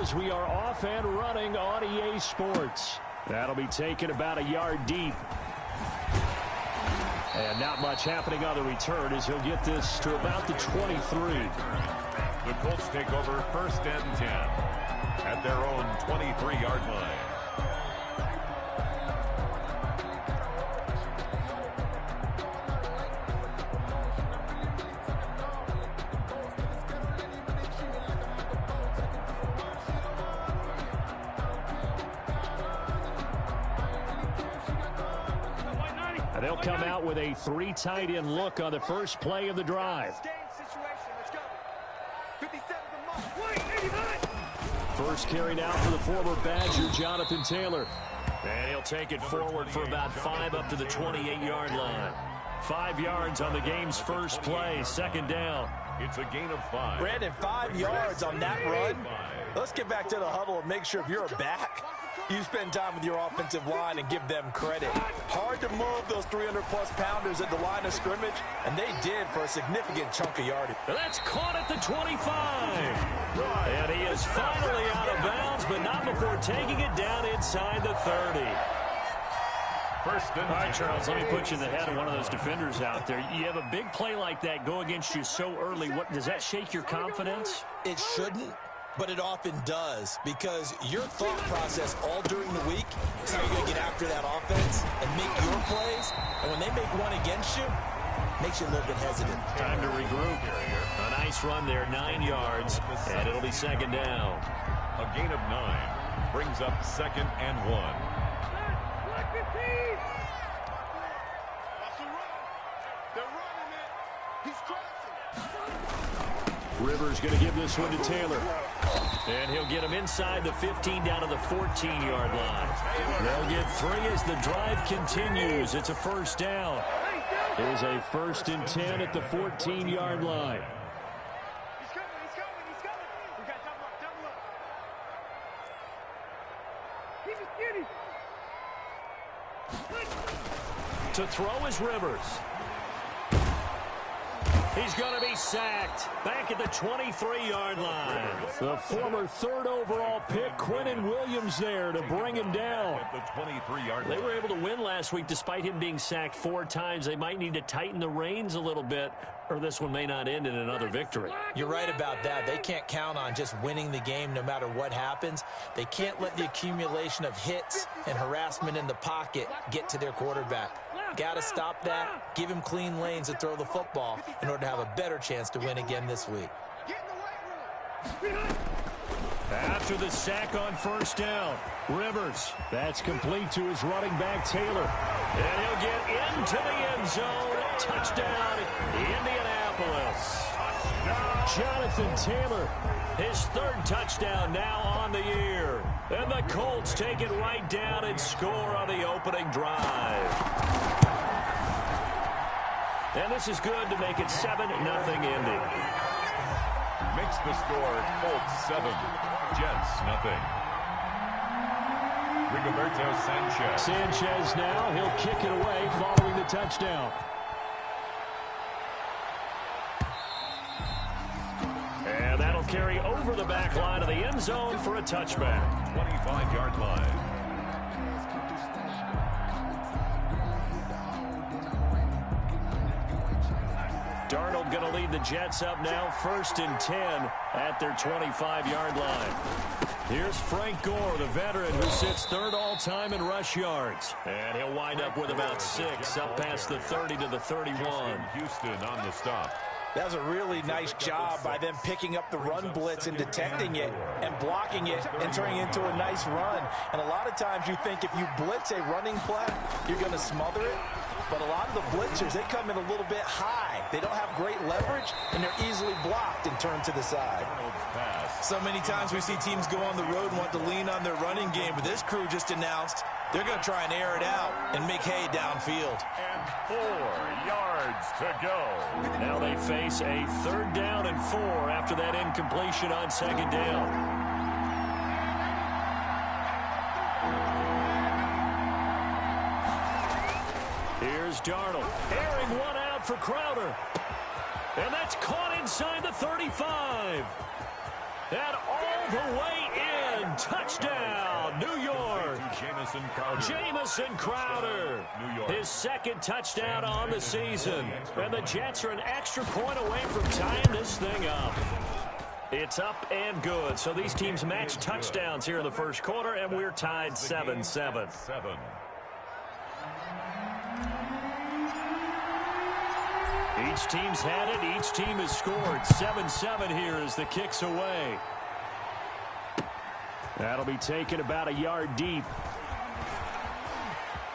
as we are off and running on EA Sports. That'll be taken about a yard deep. And not much happening on the return as he'll get this to about the 23. The Colts take over 1st and 10 at their own 23-yard line. They'll come out with a 3 tight end look on the first play of the drive. First carried out for the former Badger, Jonathan Taylor. And he'll take it forward for about 5 up to the 28-yard line. 5 yards on the game's first play, 2nd down. It's a gain of 5. Brandon, 5 yards on that run. Let's get back to the huddle and make sure if you're back, you spend time with your offensive line and give them credit. Hard to move those 300-plus pounders at the line of scrimmage, and they did for a significant chunk of yardage. That's caught at the 25. And he is finally out of bounds, but not before taking it down inside the 30. All right, Charles, let me put you in the head of one of those defenders out there. You have a big play like that go against you so early. What does that shake your confidence? It shouldn't. But it often does, because your thought process all during the week is how you're going to get after that offense and make your plays. And when they make one against you, it makes you a little bit hesitant. Time to regroup. A nice run there, 9 yards, and it'll be 2nd down. A gain of 9 brings up 2nd and 1. Rivers going to give this one to Taylor. And he'll get him inside the 15 down to the 14-yard line. They'll get 3 as the drive continues. It's a 1st down. Here's a 1st and 10 at the 14-yard line. To throw is Rivers. He's going to be sacked back at the 23-yard line. The former 3rd overall pick, Quinnen Williams, there to bring him down. At the 23-yard line. They were able to win last week despite him being sacked 4 times. They might need to tighten the reins a little bit, or this one may not end in another victory. You're right about that. They can't count on just winning the game no matter what happens. They can't let the accumulation of hits and harassment in the pocket get to their quarterback. Got to stop that, give him clean lanes to throw the football in order to have a better chance to win again this week. After the sack on 1st down, Rivers. That's complete to his running back, Taylor. And he'll get into the end zone. Touchdown, Indianapolis. Jonathan Taylor, his 3rd touchdown now on the year. And the Colts take it right down and score on the opening drive. And this is good to make it 7-0 Indy. Makes the score Colts 7, Jets 0. Rigoberto Sanchez. Sanchez now, he'll kick it away following the touchdown. And that'll carry over the back line of the end zone for a touchback. 25-yard line. Darnold going to lead the Jets up now, 1st and 10 at their 25-yard line. Here's Frank Gore, the veteran who sits 3rd all-time in rush yards. And he'll wind up with about 6 up past the 30 to the 31. Houston on the stop. That was a really nice job by them picking up the run blitz and detecting it and blocking it and turning it into a nice run. And a lot of times you think if you blitz a running play, you're going to smother it. But a lot of the blitzers, they come in a little bit high. They don't have great leverage, and they're easily blocked and turned to the side. So many times we see teams go on the road and want to lean on their running game, but this crew just announced they're going to try and air it out and make hay downfield. And 4 yards to go. Now they face a 3rd down and 4 after that incompletion on 2nd down. Here's Darnold, airing one out for Crowder. And that's caught inside the 35. And all the way touchdown, New York. Jamison Crowder, his second touchdown on the season. And the Jets are an extra point away from tying this thing up. It's up and good. So these teams match touchdowns here in the first quarter, and we're tied 7-7. Each team's had it. Each team has scored. 7-7 here as the kick's away. That'll be taken about a yard deep.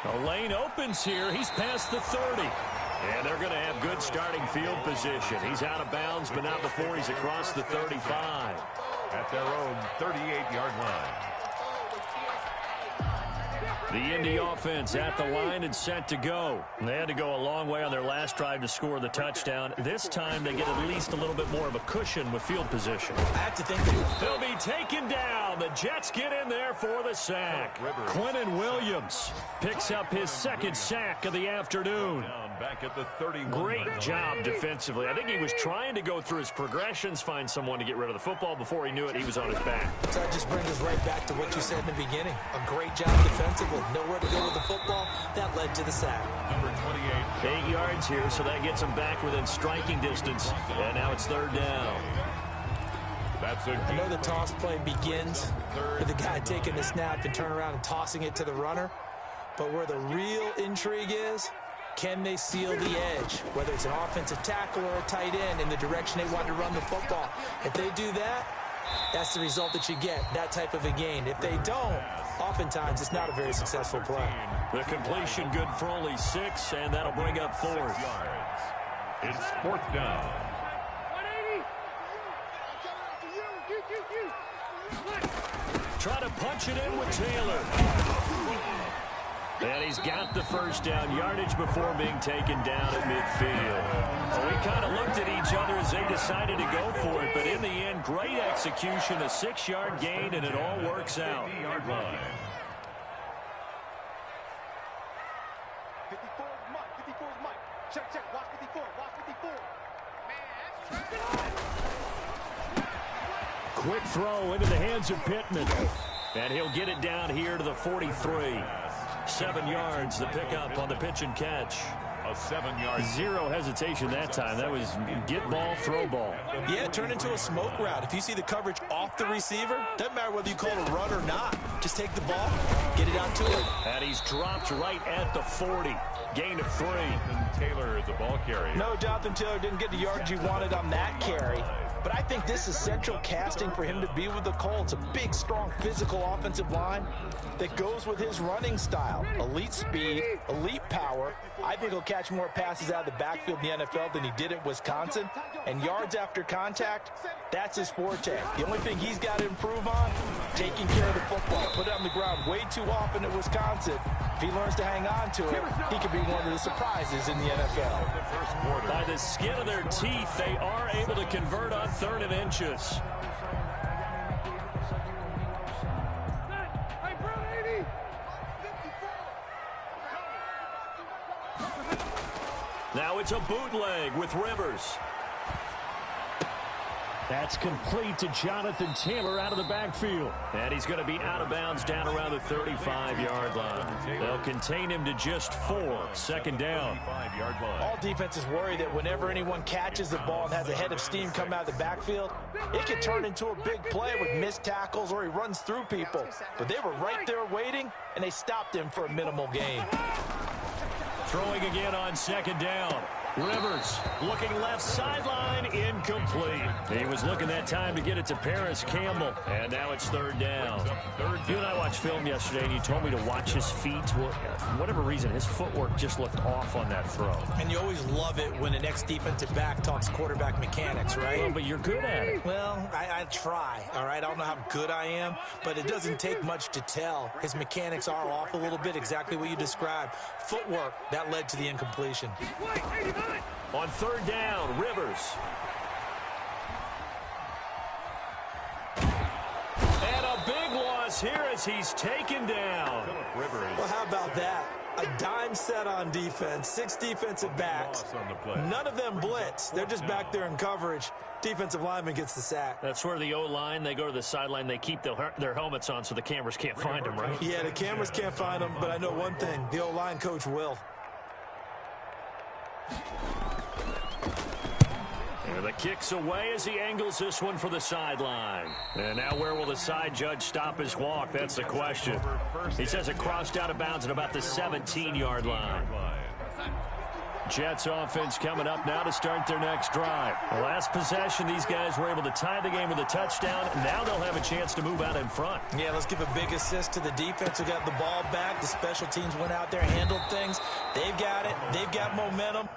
The lane opens here. He's past the 30. And they're going to have good starting field position. He's out of bounds, but not before he's across the 35. At their own 38-yard line. The Indy offense at the line and set to go. They had to go a long way on their last drive to score the touchdown. This time they get at least a little bit more of a cushion with field position. I have to think they'll be taken down. The Jets get in there for the sack. Quinnen Williams picks up his second sack of the afternoon. Back at the 31. Great job defensively. I think he was trying to go through his progressions, find someone to get rid of the football. Before he knew it, he was on his back. So that just brings us right back to what you said in the beginning. A great job defensively. Nowhere to go with the football. That led to the sack. Number 28. 8 yards here, so that gets him back within striking distance. And now it's third down. I know the toss play begins with the guy taking the snap and turning around and tossing it to the runner. But where the real intrigue is, can they seal the edge, whether it's an offensive tackle or a tight end, in the direction they want to run the football? If they do that, that's the result that you get, that type of a gain. If they don't, oftentimes it's not a very successful play. The completion good for only 6, and that'll bring up fourth. It's fourth down. Try to punch it in with Taylor. And he's got the first down, yardage before being taken down at midfield. Well, we kind of looked at each other as they decided to go for it, but in the end, great execution, a 6-yard gain, and it all works out. 50-yard line. 54 is Mike. 54 is Mike. Check. Watch 54. Watch 54. Quick throw into the hands of Pittman. And he'll get it down here to the 43. 7 yards, the pickup on the pitch and catch. A 7-yard. Zero hesitation that time. That was get ball, throw ball. Yeah, turn into a smoke route. If you see the coverage off the receiver, doesn't matter whether you call it a run or not. Just take the ball, get it out to him. And he's dropped right at the 40. Gain of 3. Taylor is the ball carrier. No doubt that Taylor didn't get the yards you wanted on that carry. But I think this is central casting for him to be with the Colts. A big, strong, physical offensive line that goes with his running style. Elite speed, elite power. I think he'll catch more passes out of the backfield in the NFL than he did at Wisconsin. And yards after contact, that's his forte. The only thing he's got to improve on, taking care of the football. Put it on the ground way too often at Wisconsin. If he learns to hang on to it, he could be one of the surprises in the NFL. By the skin of their teeth, they are able to convert on 3rd and inches. Now it's a bootleg with Rivers. That's complete to Jonathan Taylor out of the backfield. And he's going to be out of bounds down around the 35-yard line. They'll contain him to just 4. Second down. All defenses worry that whenever anyone catches the ball and has a head of steam come out of the backfield, it can turn into a big play with missed tackles or he runs through people. But they were right there waiting, and they stopped him for a minimal gain. Throwing again on second down. Rivers looking left sideline, incomplete. He was looking that time to get it to Paris Campbell, and now it's third down. You and I watched film yesterday, and you told me to watch his feet. Well, for whatever reason, his footwork just looked off on that throw. And you always love it when an ex-defensive back talks quarterback mechanics, right? Well, but you're good at it. Well, I try, all right? I don't know how good I am, but it doesn't take much to tell. His mechanics are off a little bit, exactly what you described. Footwork, that led to the incompletion. On third down, Rivers. And a big loss here as he's taken down. Well, how about that? A dime set on defense, 6 defensive backs. None of them blitz. They're just back there in coverage. Defensive lineman gets the sack. That's where the O-line, they go to the sideline, they keep their helmets on so the cameras can't find them, right? Yeah, the cameras can't find them, but I know one thing. The O-line coach will. And the kick's away as he angles this one for the sideline. And now where will the side judge stop his walk? That's the question. He says it crossed out of bounds at about the 17-yard line. Jets offense coming up now to start their next drive. The last possession, these guys were able to tie the game with a touchdown. Now they'll have a chance to move out in front. Yeah, let's give a big assist to the defense who got the ball back. The special teams went out there, handled things. They've got it. They've got momentum.